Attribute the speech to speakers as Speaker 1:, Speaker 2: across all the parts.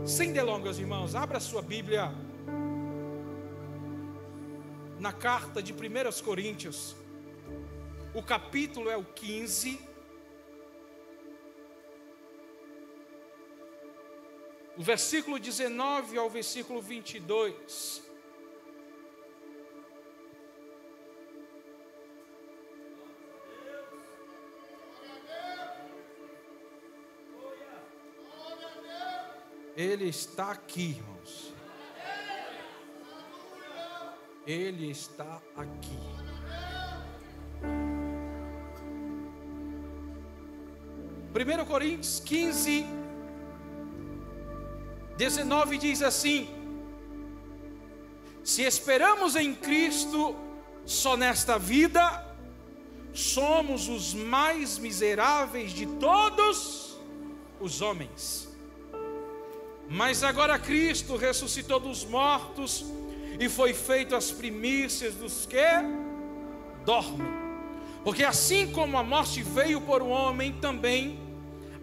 Speaker 1: Sem delongas, irmãos, abra sua Bíblia na carta de 1 Coríntios. O capítulo é o 15. O versículo 19 ao versículo 22. Ele está aqui, irmãos. Ele está aqui. Primeiro Coríntios 15, 19 diz assim: se esperamos em Cristo só nesta vida, somos os mais miseráveis de todos os homens. Mas agora Cristo ressuscitou dos mortos e foi feito as primícias dos que dormem. Porque assim como a morte veio por um homem, também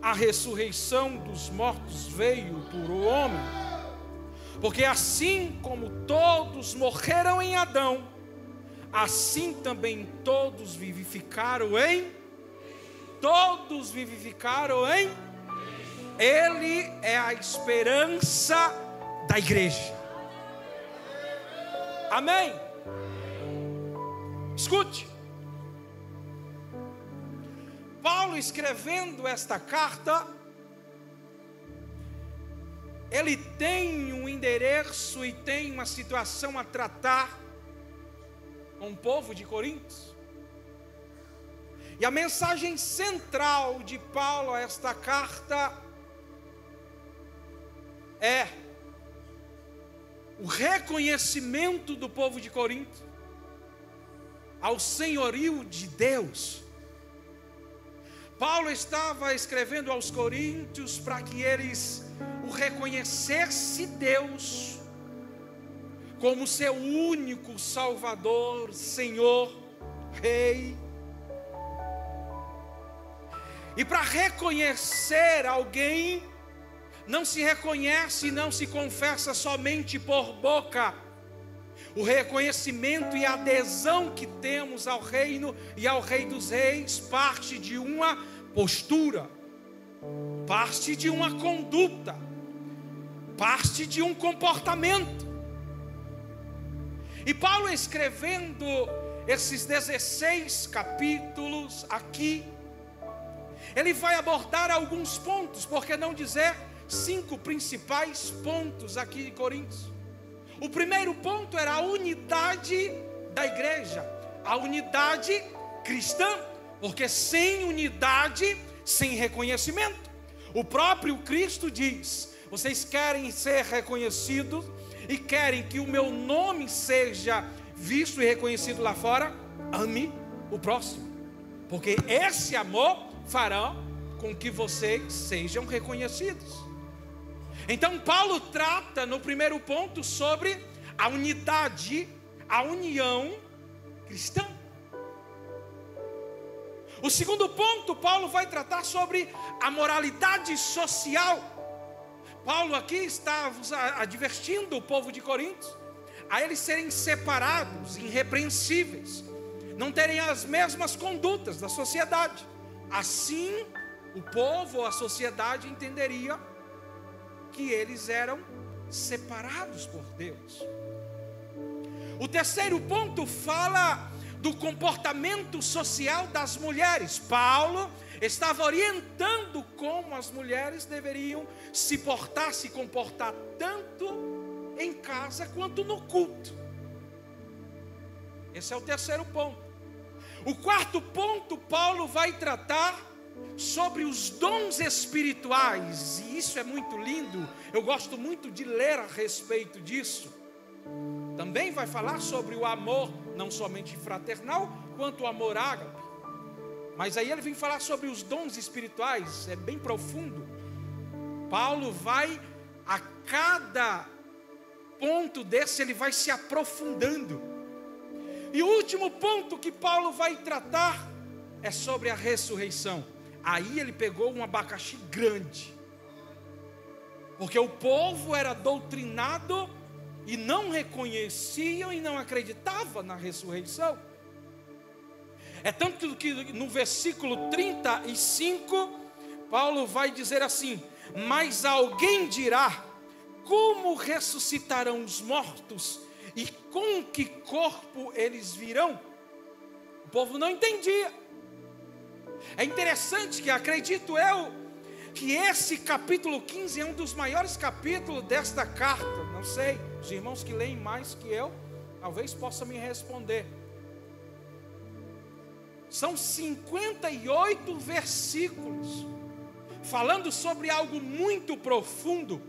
Speaker 1: a ressurreição dos mortos veio por um homem. Porque assim como todos morreram em Adão, assim também todos vivificaram em Ele é a esperança da igreja. Amém? Escute. Paulo, escrevendo esta carta, ele tem um endereço e tem uma situação a tratar com o povo de Corinto. E a mensagem central de Paulo a esta carta é o reconhecimento do povo de Corinto ao senhorio de Deus. Paulo estava escrevendo aos coríntios para que eles o reconhecessem Deus como seu único Salvador, Senhor, Rei. E para reconhecer alguém, não se reconhece, não se confessa somente por boca. O reconhecimento e a adesão que temos ao reino e ao Rei dos Reis parte de uma postura, parte de uma conduta, parte de um comportamento. E Paulo, escrevendo esses 16 capítulos aqui, ele vai abordar alguns pontos, por que não dizer 5 principais pontos aqui em Coríntios. O primeiro ponto era a unidade da igreja, a unidade cristã, porque sem unidade, sem reconhecimento. O próprio Cristo diz: vocês querem ser reconhecidos e querem que o meu nome seja visto e reconhecido lá fora? Ame o próximo, porque esse amor fará com que vocês sejam reconhecidos. Então Paulo trata no primeiro ponto sobre a unidade, a união cristã. O segundo ponto, Paulo vai tratar sobre a moralidade social. Paulo aqui está advertindo o povo de Corinto a eles serem separados, irrepreensíveis, não terem as mesmas condutas da sociedade. Assim, o povo ou a sociedade entenderia que eles eram separados por Deus. O terceiro ponto fala do comportamento social das mulheres. Paulo estava orientando como as mulheres deveriam se portar, se comportar, tanto em casa quanto no culto. Esse é o terceiro ponto. O quarto ponto, Paulo vai tratar sobre os dons espirituais, e isso é muito lindo. Eu gosto muito de ler a respeito disso. Também vai falar sobre o amor, não somente fraternal, quanto o amor ágape. Mas aí ele vem falar sobre os dons espirituais, é bem profundo. Paulo vai, a cada ponto desse, ele vai se aprofundando. E o último ponto que Paulo vai tratar é sobre a ressurreição. Aí ele pegou um abacaxi grande, porque o povo era doutrinado e não reconheciam e não acreditavam na ressurreição. É tanto que no versículo 35, Paulo vai dizer assim: mas alguém dirá, como ressuscitarão os mortos? E com que corpo eles virão? O povo não entendia. É interessante que, acredito eu, que esse capítulo 15 é um dos maiores capítulos desta carta. Não sei, os irmãos que leem mais que eu, talvez possam me responder. São 58 versículos, falando sobre algo muito profundo.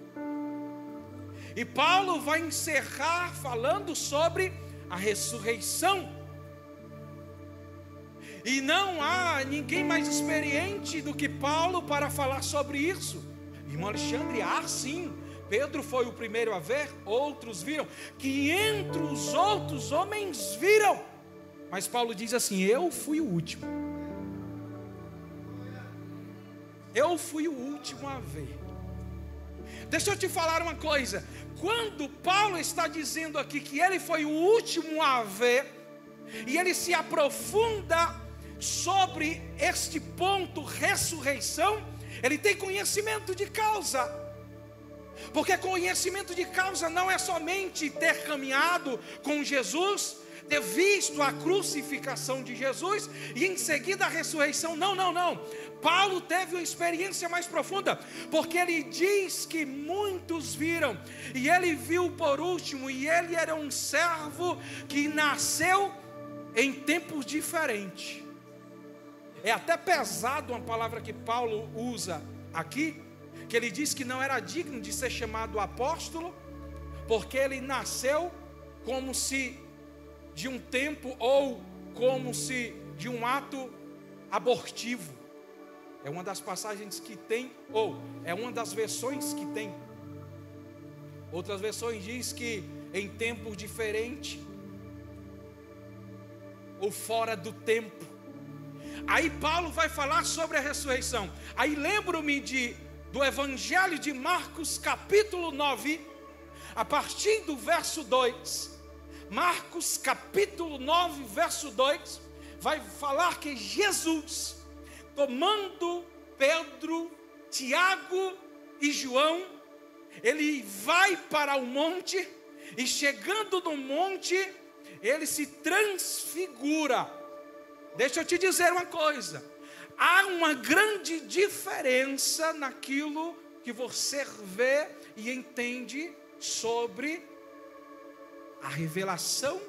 Speaker 1: E Paulo vai encerrar falando sobre a ressurreição. E não há ninguém mais experiente do que Paulo para falar sobre isso. Irmão Alexandre, sim. Pedro foi o primeiro a ver, outros viram, que entre os outros homens viram. Mas Paulo diz assim: eu fui o último. Eu fui o último a ver. Deixa eu te falar uma coisa. Quando Paulo está dizendo aqui que ele foi o último a ver, e ele se aprofunda sobre este ponto, ressurreição, ele tem conhecimento de causa. Porque conhecimento de causa não é somente ter caminhado com Jesus, ter visto a crucificação de Jesus e em seguida a ressurreição. Não. Paulo teve uma experiência mais profunda, porque ele diz que muitos viram, e ele viu por último, e ele era um servo que nasceu em tempos diferentes. É até pesado uma palavra que Paulo usa aqui, que ele diz que não era digno de ser chamado apóstolo, porque ele nasceu como se de um tempo, ou como se de um ato abortivo. É uma das passagens que tem, ou é uma das versões que tem. Outras versões diz que em tempos diferentes, ou fora do tempo. Aí Paulo vai falar sobre a ressurreição. Aí lembro-me do Evangelho de Marcos capítulo 9, a partir do verso 2. Marcos capítulo 9, verso 2, vai falar que Jesus, tomando Pedro, Tiago e João, ele vai para o monte, e chegando no monte, ele se transfigura. Deixa eu te dizer uma coisa, há uma grande diferença naquilo que você vê e entende sobre a revelação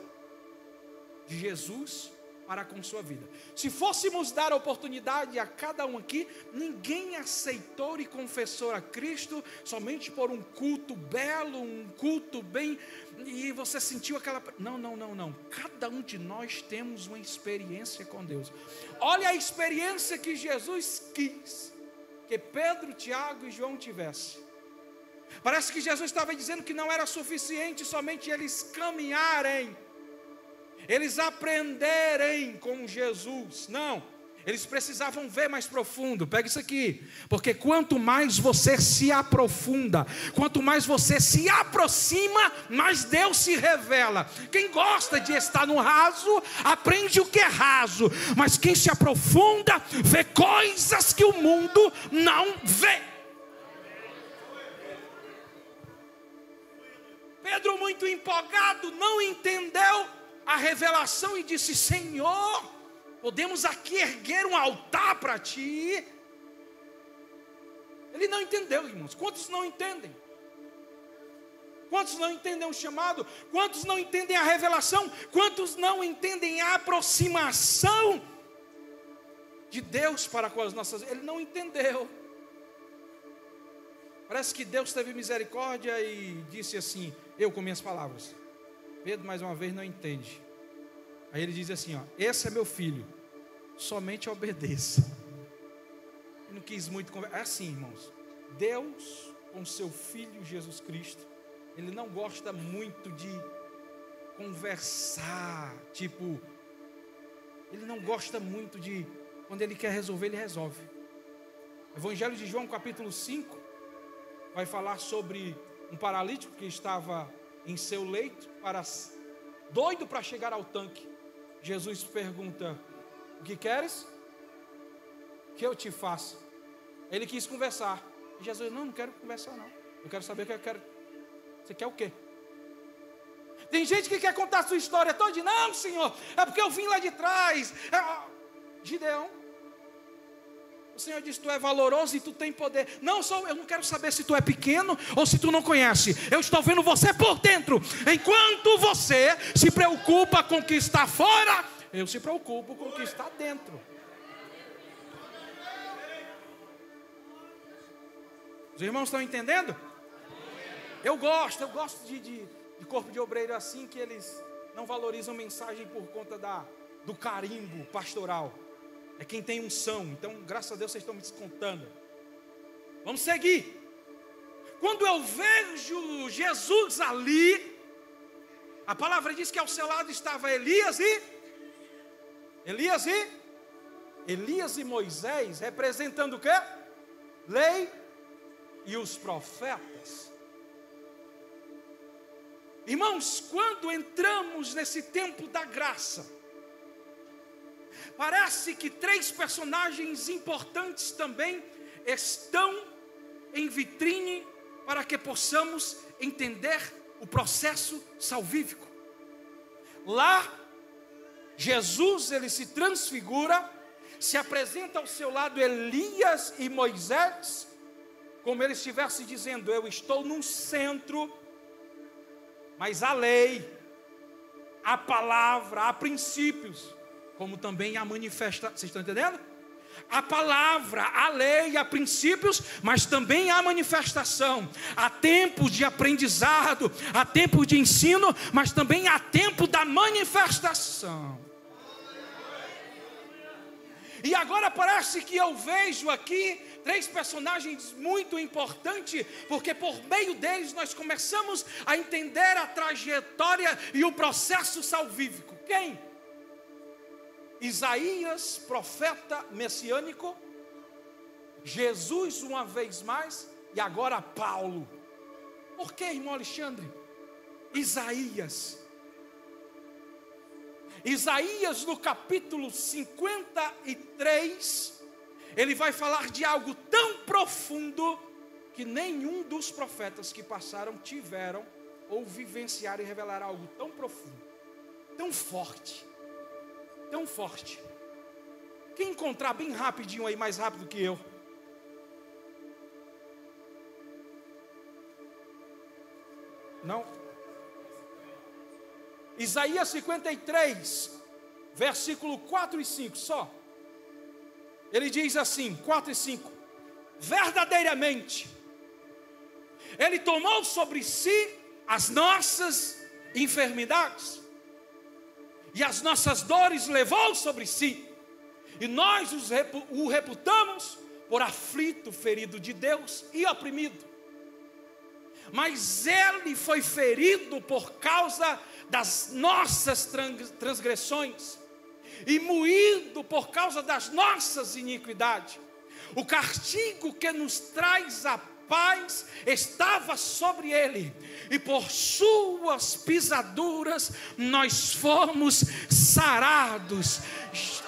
Speaker 1: de Jesus para com sua vida. Se fôssemos dar oportunidade a cada um aqui, ninguém aceitou e confessou a Cristo somente por um culto belo, um culto bem, e você sentiu aquela... Não. Cada um de nós temos uma experiência com Deus. Olha a experiência que Jesus quis que Pedro, Tiago e João tivessem. Parece que Jesus estava dizendo que não era suficiente somente eles caminharem, eles aprenderem com Jesus. Não, eles precisavam ver mais profundo. Pega isso aqui, porque quanto mais você se aprofunda, quanto mais você se aproxima, mais Deus se revela. Quem gosta de estar no raso, aprende o que é raso, mas quem se aprofunda, vê coisas que o mundo não vê. Pedro, muito empolgado, não entendeu a revelação e disse: Senhor, podemos aqui erguer um altar para ti? Ele não entendeu, irmãos. Quantos não entendem? Quantos não entendem o chamado? Quantos não entendem a revelação? Quantos não entendem a aproximação de Deus para com as nossas... Ele não entendeu. Parece que Deus teve misericórdia e disse assim, eu com minhas palavras: Pedro, mais uma vez, não entende. Aí ele diz assim, esse é meu filho, somente obedeça. Ele não quis muito conversar. É assim, irmãos, Deus com seu filho Jesus Cristo, ele não gosta muito de conversar, tipo, ele não gosta muito de, quando ele quer resolver, ele resolve. Evangelho de João capítulo 5, vai falar sobre um paralítico que estava em seu leito, doido para chegar ao tanque. Jesus pergunta: o que queres que eu te faça? Ele quis conversar. E Jesus: não quero conversar não. Eu quero saber o que eu quero. Você quer o quê? Tem gente que quer contar a sua história toda. Não, Senhor, é porque eu vim lá de trás. Gideão, o Senhor disse: tu é valoroso e tu tem poder. Não, eu não quero saber se tu é pequeno ou se tu não conhece. Eu estou vendo você por dentro. Enquanto você se preocupa com o que está fora, eu se preocupo com o que está dentro. Os irmãos estão entendendo? Eu gosto de corpo de obreiro assim, que eles não valorizam mensagem por conta do carimbo pastoral. É quem tem unção. Então, graças a Deus, vocês estão me descontando. Vamos seguir. Quando eu vejo Jesus ali, a palavra diz que ao seu lado estava Elias e Moisés, representando o quê? Lei e os profetas. Irmãos, quando entramos nesse tempo da graça, parece que 3 personagens importantes também estão em vitrine para que possamos entender o processo salvífico. Lá, Jesus, ele se transfigura, se apresenta ao seu lado Elias e Moisés, como ele estivesse dizendo: eu estou num centro, mas a lei, a palavra, há princípios, como também há manifestação. Vocês estão entendendo? A palavra, a lei, há princípios, mas também há manifestação. Há tempo de aprendizado, há tempo de ensino, mas também há tempo da manifestação. E agora parece que eu vejo aqui 3 personagens muito importantes, porque por meio deles nós começamos a entender a trajetória e o processo salvífico. Quem? Isaías, profeta messiânico, Jesus uma vez mais, e agora Paulo. Por que, irmão Alexandre? Isaías no capítulo 53, ele vai falar de algo tão profundo que nenhum dos profetas que passaram tiveram ou vivenciaram e revelaram algo tão profundo, tão forte. Tão forte. Quem encontrar bem rapidinho aí, mais rápido que eu. Não? Isaías 53, versículo 4 e 5 só. Ele diz assim, 4 e 5: verdadeiramente Ele tomou sobre si as nossas enfermidades e as nossas dores levou sobre si, e nós o reputamos por aflito, ferido de Deus e oprimido. Mas Ele foi ferido por causa das nossas transgressões e moído por causa das nossas iniquidades. O castigo que nos traz a paz estava sobre Ele, e por suas pisaduras nós fomos sarados.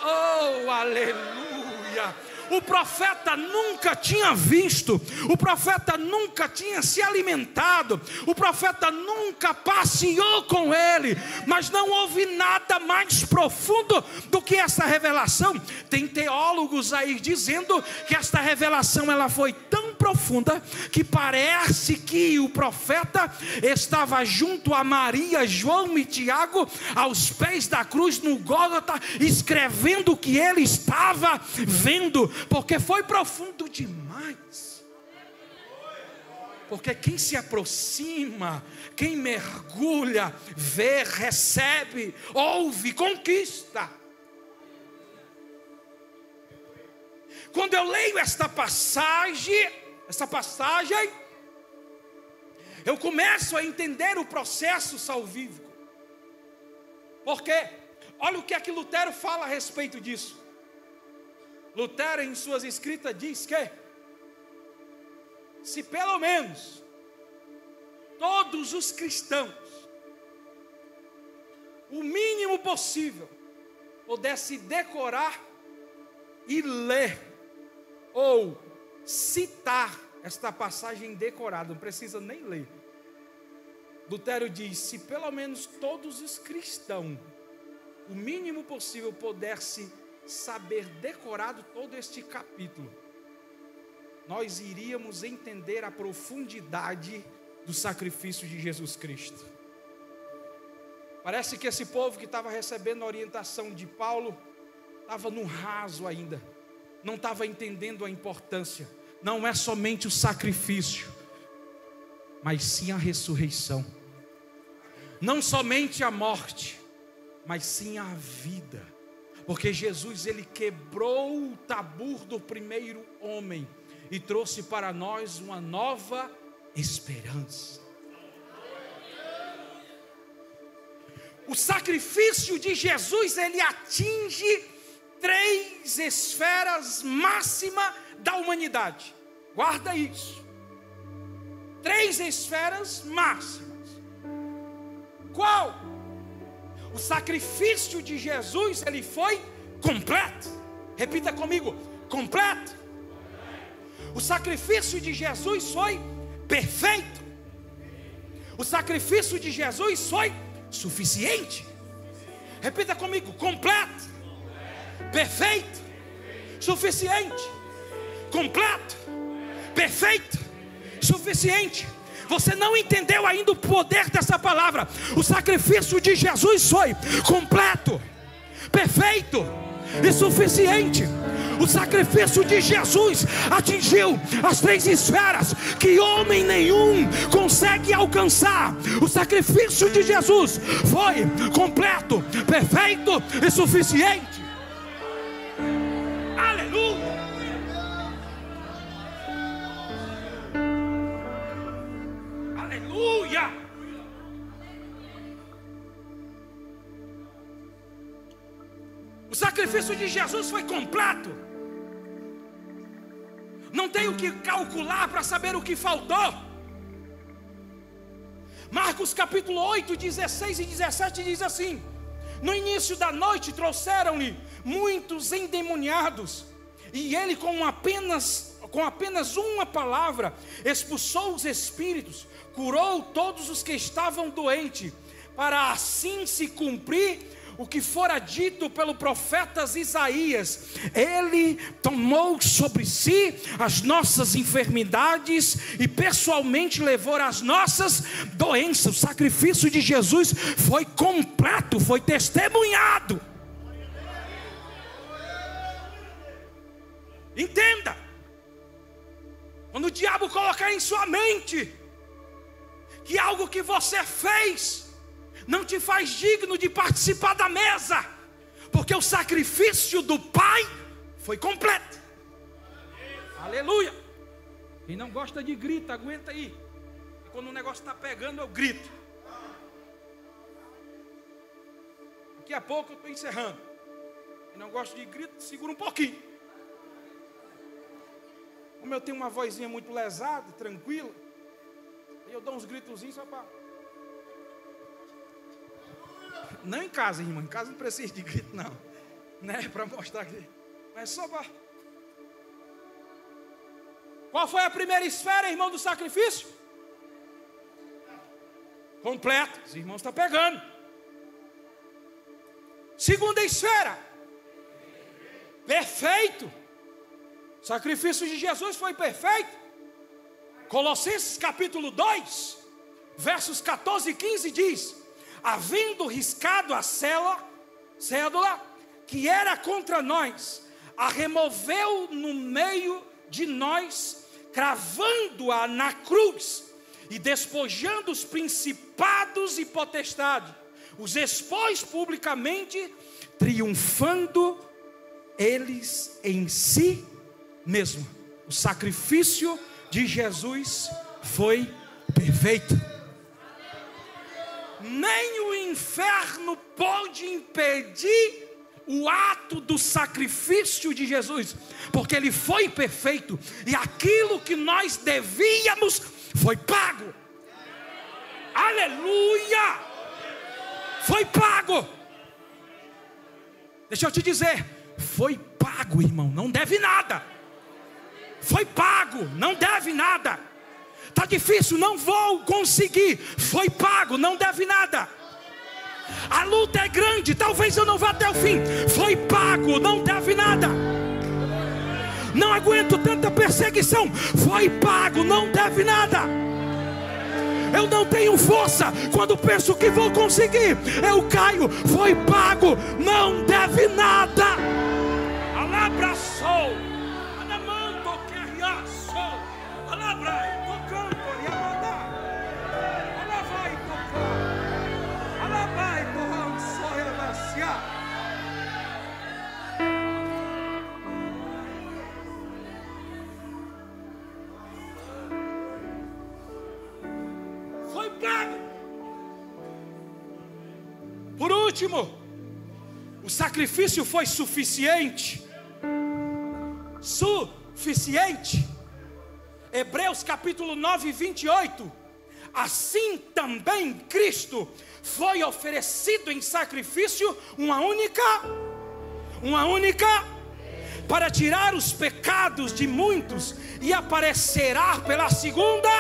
Speaker 1: Oh, aleluia! O profeta nunca tinha visto, o profeta nunca tinha se alimentado, o profeta nunca passeou com ele, mas não houve nada mais profundo do que essa revelação. Tem teólogos aí dizendo que esta revelação ela foi tão profunda que parece que o profeta estava junto a Maria, João e Tiago aos pés da cruz no Gólgota, escrevendo o que ele estava vendo, porque foi profundo demais. Porque quem se aproxima, quem mergulha, vê, recebe, ouve, conquista. Quando eu leio esta passagem, eu começo a entender o processo salvífico. Porque, olha o que é que Lutero fala a respeito disso. Lutero, em suas escritas, diz que se pelo menos todos os cristãos, o mínimo possível, pudesse decorar e ler, ou citar esta passagem decorada, não precisa nem ler. Lutero diz: se pelo menos todos os cristãos, o mínimo possível, pudesse saber decorado todo este capítulo, nós iríamos entender a profundidade do sacrifício de Jesus Cristo. Parece que esse povo que estava recebendo a orientação de Paulo estava no raso ainda, não estava entendendo a importância. Não é somente o sacrifício, mas sim a ressurreição. Não somente a morte, mas sim a vida. Porque Jesus, ele quebrou o tabu do primeiro homem e trouxe para nós uma nova esperança. O sacrifício de Jesus, ele atinge 3 esferas máximas da humanidade. Guarda isso. 3 esferas máximas. Qual? O sacrifício de Jesus, ele foi completo. Repita comigo: completo. O sacrifício de Jesus foi perfeito. O sacrifício de Jesus foi suficiente. Repita comigo: completo, perfeito, suficiente. Completo, perfeito, suficiente. Você não entendeu ainda o poder dessa palavra. O sacrifício de Jesus foi completo, perfeito e suficiente. O sacrifício de Jesus atingiu as 3 esferas que homem nenhum consegue alcançar. O sacrifício de Jesus foi completo, perfeito e suficiente. Aleluia! Aleluia! O sacrifício de Jesus foi completo. Não tenho que calcular para saber o que faltou. Marcos capítulo 8, 16 e 17 diz assim: no início da noite trouxeram-lhe muitos endemoniados, e ele com apenas uma palavra expulsou os espíritos, curou todos os que estavam doentes, para assim se cumprir o que fora dito pelo profeta Isaías: ele tomou sobre si as nossas enfermidades e pessoalmente levou as nossas doenças. O sacrifício de Jesus foi completo, foi testemunhado. Entenda, quando o diabo colocar em sua mente que algo que você fez não te faz digno de participar da mesa, porque o sacrifício do Pai foi completo. Aleluia! Quem não gosta de grito, aguenta aí. E quando o negócio está pegando, eu grito. Daqui a pouco eu estou encerrando. Quem não gosta de grito, segura um pouquinho. Como eu tenho uma vozinha muito lesada, tranquila, eu dou uns gritozinhos só para... Não em casa, irmão. Em casa não precisa de grito, não. Não é para mostrar que... Mas só para... Qual foi a primeira esfera, irmão, do sacrifício? Completo. Os irmãos estão pegando. Segunda esfera. Perfeito. O sacrifício de Jesus foi perfeito. Colossenses capítulo 2, versos 14 e 15 diz: havendo riscado a cédula que era contra nós, a removeu no meio de nós, cravando-a na cruz, e despojando os principados e potestades, os expôs publicamente, triunfando eles em si mesmo. O sacrifício de Jesus foi perfeito. Nem o inferno pode impedir o ato do sacrifício de Jesus, porque Ele foi perfeito, e aquilo que nós devíamos foi pago. Aleluia! Foi pago. Deixa eu te dizer, foi pago, irmão, não deve nada. Foi pago, não deve nada. Está difícil, não vou conseguir. Foi pago, não deve nada. A luta é grande, talvez eu não vá até o fim. Foi pago, não deve nada. Não aguento tanta perseguição. Foi pago, não deve nada. Eu não tenho força, quando penso que vou conseguir, eu caio. Foi pago, não deve nada. Alabraçou, anamanto queriaçou, alabrai, tocando, yamada, alavai, tocando, alabai, torrão, soia, foi pago. Por último, o sacrifício foi suficiente. Suficiente. Hebreus capítulo 9, 28. Assim também Cristo foi oferecido em sacrifício uma única para tirar os pecados de muitos, e aparecerá pela segunda,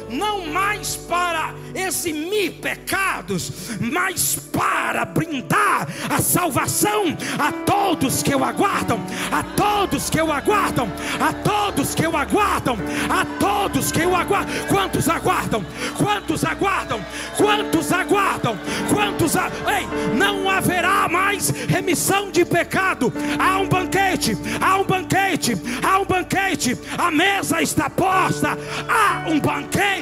Speaker 1: não mais para eximir pecados, mas para brindar a salvação a todos que o aguardam, a todos que o aguardam, a todos que o aguardam, a todos que o aguardam. Quantos aguardam? Quantos aguardam? Quantos aguardam? Ei, não haverá mais remissão de pecado. Há um banquete, há um banquete, há um banquete. A mesa está posta, há um banquete.